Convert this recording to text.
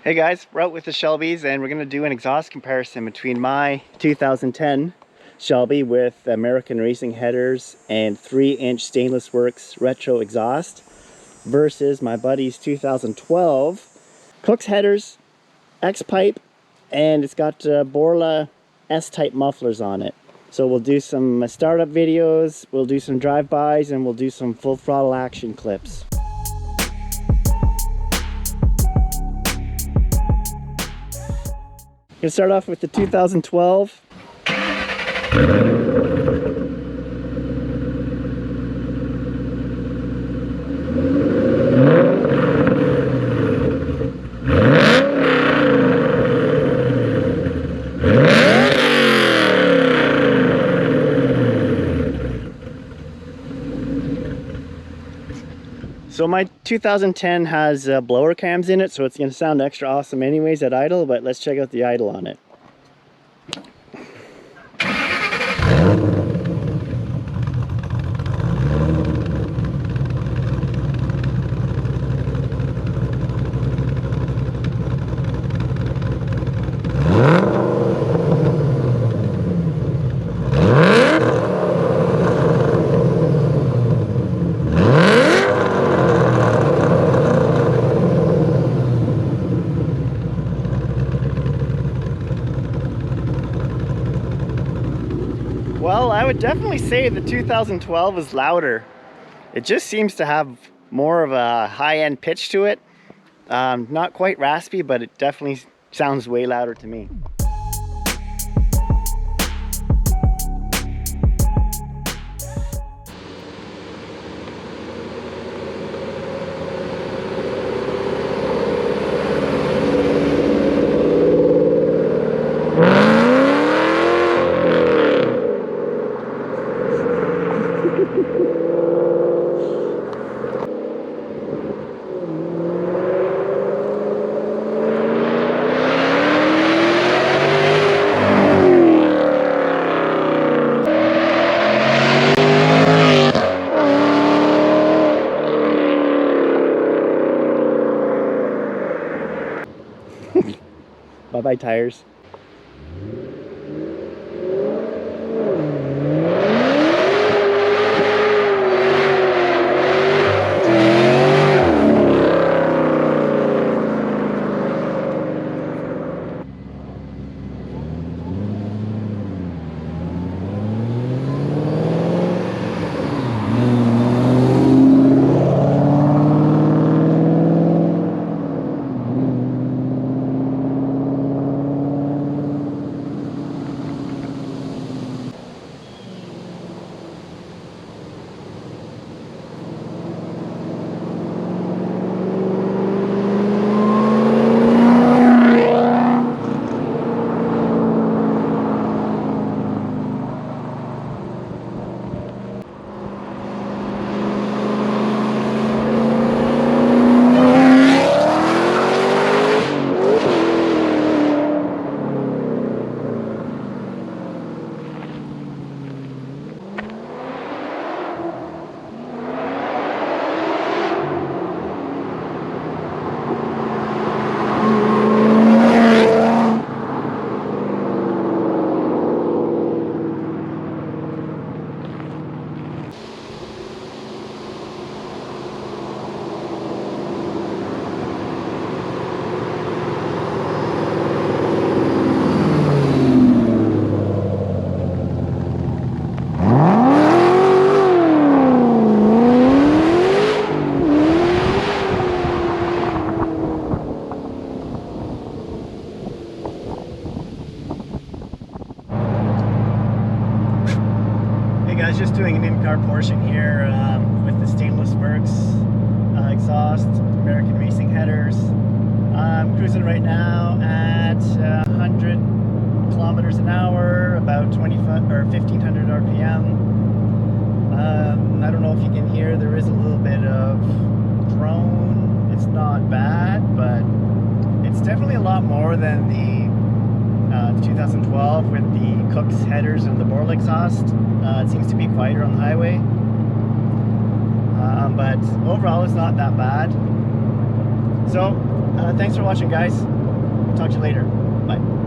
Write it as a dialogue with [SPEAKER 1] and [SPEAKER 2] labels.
[SPEAKER 1] Hey guys, we're out with the Shelbys and we're going to do an exhaust comparison between my 2010 Shelby with American racing headers and 3-inch StainlessWorks retro exhaust versus my buddy's 2012 Kooks headers, X-pipe, and it's got Borla S-Type mufflers on it. So we'll do some startup videos, we'll do some drive-bys, and we'll do some full throttle action clips. Gonna start off with the 2012. So my 2010 has blower cams in it, so it's going to sound extra awesome anyways at idle, but let's check out the idle on it. Well, I would definitely say the 2012 is louder. It just seems to have more of a high-end pitch to it. Not quite raspy, but it definitely sounds way louder to me. Bye-bye tires. Just doing an in-car portion here with the StainlessWorks exhaust, American racing headers. I'm cruising right now at 100 kilometers an hour, about 25 or 1500 RPM. I don't know if you can hear, there is a little bit of drone. It's not bad, but it's definitely a lot more than the 2012 with the Kooks headers and the Borla exhaust. It seems to be quieter on the highway, but overall it's not that bad. So thanks for watching, guys. Talk to you later. Bye.